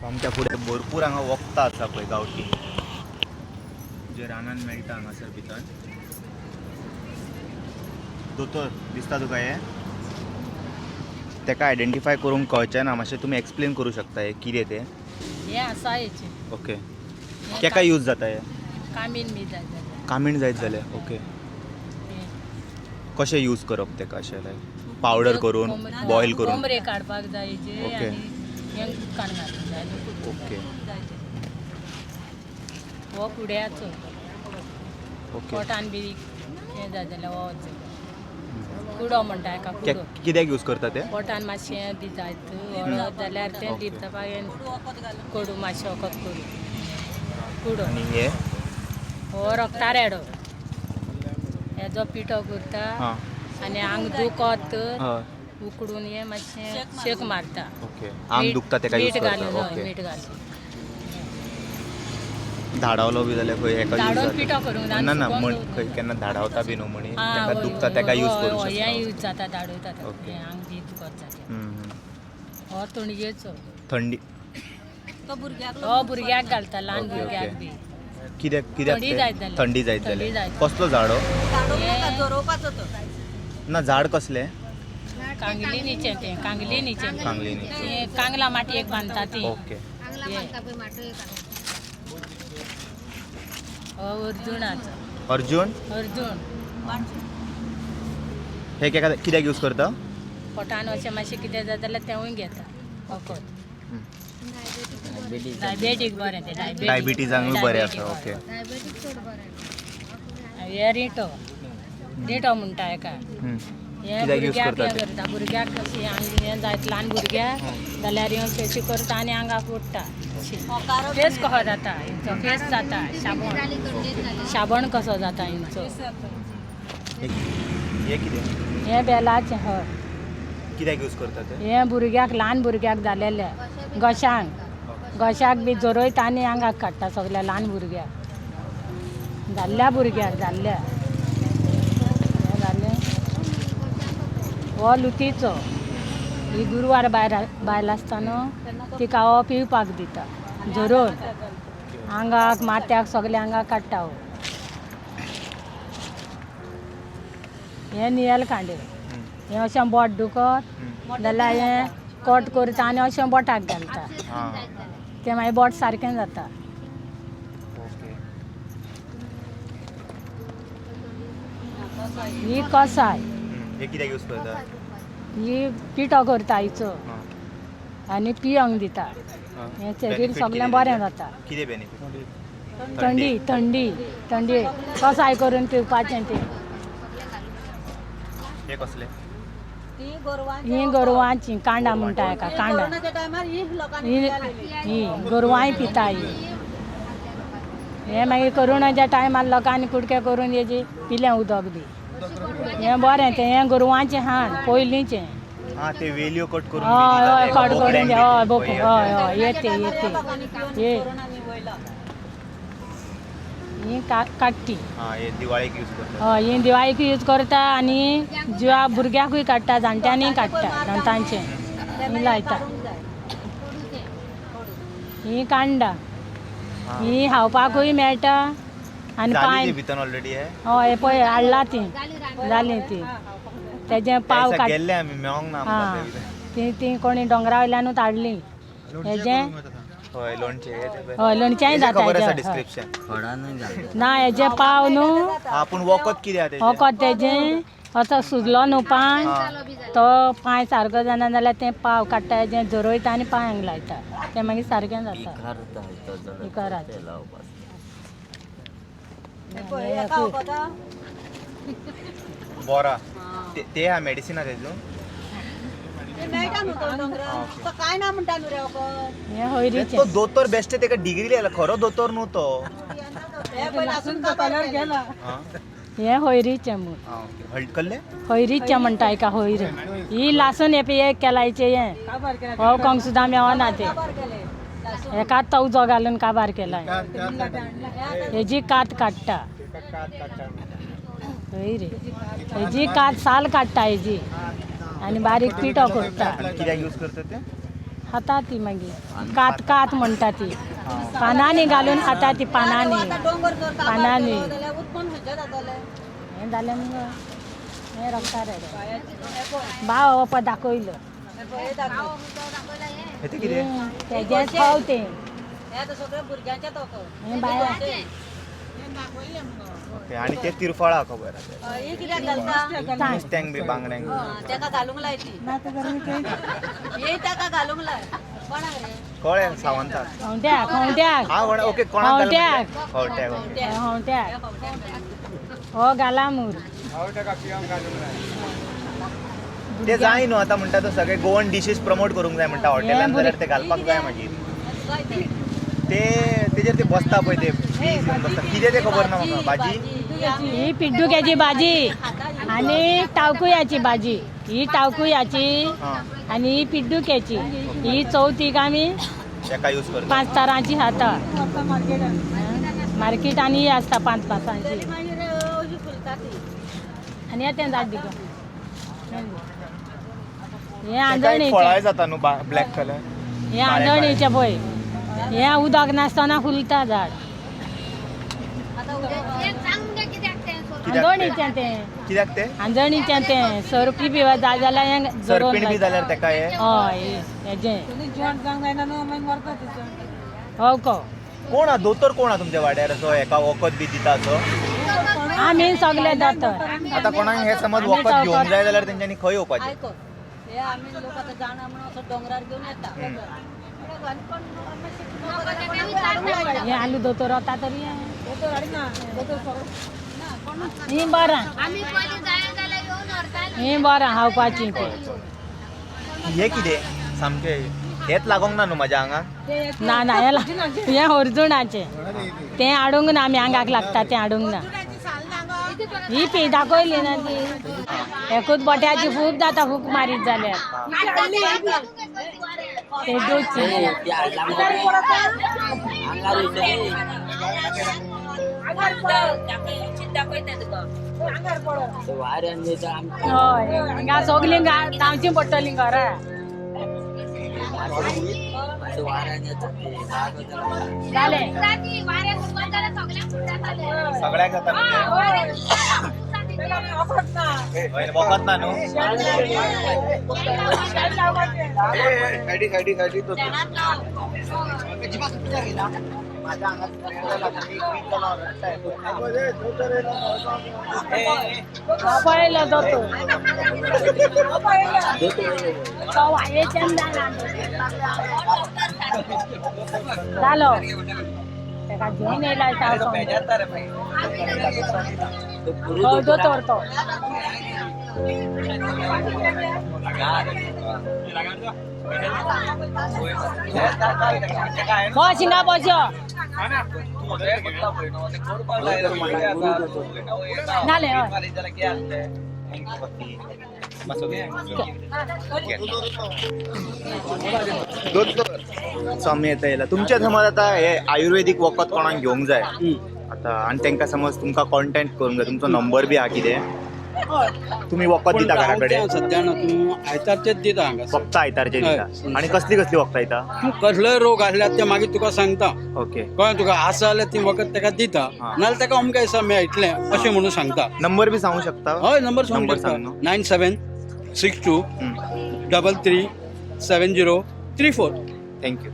आमच्या फुडें भरपूर हांगा वखदां आसा पळय गांवठी जे रानान मेळटा हांगासर भितर. दोतोर दिसता तुका हे तेका आयडेंटिफाय करूंक कळचें ना, मातशें तुमी एक्सप्लेन करूं शकता हे कितें तें? हे आसा हेचे ओके. केका यूज जाता हे? कामीण बी जाय जाल्यार. कामीण जायत जाल्यार ओके. कशें यूज करप तेका अशें लायक पावडर करून बॉयल करून? कोंबरे काडपाक जाय हेचे ओके. आनी हें उदकान घालूंक जाय. ओके हो कुड्याचो ओके. पोटान बी हें जाय जाल्यार हो वचो. कुडो म्हणटा हेका कुडो. कित्याक यूज करता ते? पोटान मातशें हें बी जायत हळद जाल्यार तें दिवपाक कडू मातशें वखद करून कुडो. आनी हे हो रक्ता रेडो हेजो पिठो करता हां आनी आंग दुखत तर हय उकडून हे मातशें शेक मारता. ओके. आंग दुखता तेका यूज मीठ करता. घालून हय ओके. मीठ घालून धाडावलो बी जाल्यार खंय हेका यूज धाडोन पिठो करूंक जाता? जाय. ना ना सुकोवन म्हण दवरूंक खंय जाय. केन्ना धाडावता बी न्हू म्हणी आं, तेका हय, दुखता हय, तेका यूज हय, करूं हय, शकता. हें यूज जाता धाडयता ओके. हें आंग बी दुखत जाता. हम्म. हो तणजेचो थंडी हो भुरग्याक घालता ल्हान ओके, भुरग्याक ओके. बी. कित्याक कित्याक थंडी ते? जायत जाल्यार. थंडी जायत थंडी जाल्यार जायत. कसलो झाड हो? हे ना झाड कसलें? कांगलिनीचें तें कांगलिनीचें कांगलिनीचें. हें कांगला माटयेक बांदता ती. ओके. हो अर्जुनाचो अर्जून अर्जून हे कित्याक यूज करता? पोटान अशें मातशें कितें जाता जाल्यार तेंवूय घेता वखद. डायबेटीक बरें तें डायबिटीजांकूय बरें आसा. ओके. हे रिटो रिटो म्हणटा हेका. हम्म. हे कित्याक यूज भुरग्याक करता हें ते? करता भुरग्याक कशी आंग हें जायत ल्हान भुरग्याक जाल्यार ह्यो केशी करता आनी आंगाक ओडटा. फेस कसो जाता हेंचो फेस जाता शाबण कसो जाता हेंचो. हे कितें? हें बेलाचें हय. कित्याक यूज करता ते? हें भुरग्याक ल्हान भुरग्याक जालेल्या घशाक बी जरयता आनी आंगाक काडटा सगल्या ल्हान भुरग्याक जाल्ल्या भुरग्याक जाल्ल्या. हें जालें. हो लुतीचो ही गुरवार बायल आसता न्हू तिका हो पिवपाक दिता जरोवन आंगाक माथ्याक सगल्या आंगाक काडटा हो. हें नियल कांडे हें अशें बोट दुखत जाल्यार हें कट करता आनी अशें बोटाक घालता हां तें मागीर बोट सारकें जाता. ओके. ही कसाय हे कित्याक यूज करता? ही पिठो करता हिचो हां आनी पियंक दिता. हां. हें शरीर Benefit सगलें कितें बरें तेजें? जाता. कितें बेनिफीट? थंडी कसाय करून पिवपाचें तें. हे कसले? ही गोरवांची कांडा म्हणटा हेका कांडा ही गोरवांय पिता ही. हें मागीर कोरोनाच्या टायमार लोकांनी कुडके करून हेजी पिलें उदक बी. हें बरें तें हें गोरवांचें हाड पयलींचें. हां ते वेल्यो कट करून हय हय कट करून दे हय बोक हय हय येते ये ही काडटी. हां हे दिवाळेक यूज करता. हय ही दिवाळीक यूज करता आनी जिवा भुरग्याकूय काडटा जाणट्यांनीय काडटा दंतांचें ही लायता. ही कांडा ही खावपाकूय मेळटा आनी पांय भितर ऑलरेडी हे हय पळय हाडला ती जाली ती तेजें पाव काड गेल्ले आमी मेळोंक ना हां आमकां ती कोणी डोंगरा वयल्यानूच हाडली. हेजें हय लोणचें हय लोणचेंय जाता खबर आसा हेजें. डिस्क्रिप्शन. ना हेजें पाव न्हू हां पूण वखद कितें आहा तेजें? वखद तेजें असो सुजलो न्हू पांय तो पांय सारको जाना जाल्यार तें पाव काडटा हेजें जरयता आनी पांयांक लायता तें मागीर सारकें जाता. इकाराचें. बोरा ते हा मेडिसीन आहा तेजो? काय ना म्हणटा न्हू रे हें हयरीचें. तो दोतोर बेश्टे तेका डिग्री दिला खरो दोतोर न्हू तो. हां हें हयरीचें म्हूण हां ओके. हळद कल्ले? हयरीचें म्हणटा हेका हयरी. ही लासून हे केलायचें हें हो कोंक सुद्दां मेवना तें हेकाच तो उजो घालून काबार केलाय. हेजी कात काडटा हयरी हेजी कात साल काडटा हेजी आनी बारीक पिठो करता. कित्याक यूज करता ते? खाता ती मागीर कात कात म्हणटा ती पानांनी घालून खाता ती पानांनी डोंगर जर काबार पानांनी केलो जाल्यार उत्पन्न खंयचें जातलें? हें जालें मगो हें रगता रे भाव हो पद दाखयलो हे दाखय. हे ते कितें तेजें खाव तें हे आतां सगळ्या भुरग्यांचें तो हें बाय ओके आणि ते तिरफळा खबर आसा ही कित्याक घालता? नुस्त्यांक बी बांगड्यांक बी. तेका घालूंक लाय ती हे ताका घालूंक लाय कोणाक रे? कळ्ळें सावंताक खंवट्याक खंवट्याक हा ओके कोणाक खंवट्याक कळट्याक खंवट्याक हो घाला मूर ते जाय न्हू आतां म्हणटा तो सगळे गोवन डिशीज प्रमोट करूंक जाय म्हणटा हॉटेलान जाल्यार ते घालपाक जाय मागीर काय ते? ते तेजेर ते बसता पळय ते पीस घेवन बसता कितें ते खबर ना म्हाका भाजी ही पिड्डुक्याची भाजी आणि टावकुयाची भाजी ही टावकुयाची हां आणि ही पिड्डुक्याची ही चवथीक आमी तेका यूज करता 5 तरांची खाता मार्केट आणि ही आसता 5 पासांची मागीर अशी फुलता ती. आणि येते धाड दिगो हे तेका एक आंजणीचे फळाय जाता न्हू ब्लॅक कलर हे आंजणीचे पळय हे उदक नासतना फुलता झाड आतां उदक आंजणीचें तें कित्याक ते आंजणीचें तें सरपी बी जाय जाल्यार हें जरोन सरपीण बी लायता. जाल्यार तेका हे हय हेजें जेवण जावंक जायना न्हू मागीर मरता तिचो. हो को कोण हा दोतोर कोण हा तुमच्या वाड्यार असो एका वखद बी दिता असो आमी सगळे दोतोर आतां कोणाक हे समज आमी वखद चौकात- घेवंक जाय जाल्यार तेंच्यांनी खंय येवपाचें आयको हे आमी लोक आतां जाणा म्हणून असो डोंगरार घेवन येता हे आलू दोतोर वता तरी ही बरां ही बरां खावपाची पळय हे कितें सामकें हेच लागोंक ना न्हू म्हाज्या आंगाक ना ना हे अर्जुनाचें तें हाडूंक ना आमी आंगाक लागता तें हाडूंक ना ही पी दाखयली ना ती एकूच बोट्याची फूक जाता फूक मारीत जाल्यार ते दोची हय हिंगा सगलीं गांवची पडटलीं घरा जालें सगळ्याक जाता न्हू वखद ना न्हू सायडी सायडी सायडी माझ्या पळयलो दोतोर तो वायेच्यान जालो तेका घेवन येयला दोतोर तो बस हिंगा बसो नाले हय स्वामी येता येयला तुमच्या समज आता हे आयुर्वेदीक वखद कोणाक घेवंक जाय आता आणि तांकां समज तुमकां कॉन्टॅक्ट करूंक जाय तुमचो नंबर बी आहा कितें तुम्ही वखद दिता घरा कडेन सध्या तूं आयतारचेच दिता हांगा फक्त आयतारचे दिता आणि कसली कसली वखदां दिता कसलोय रोग आसल्यार ते मागीर तुका सांगता ओके कळ्ळें तुका आसा जाल्यार ती वखद ताका दिता नाल्यार ताका अमकें दिसा मेळटलें अशें म्हणून सांगता नंबर बी सांगू शकता हय नंबर नंबर सांग सांग 9762 33 7034 थँक्यू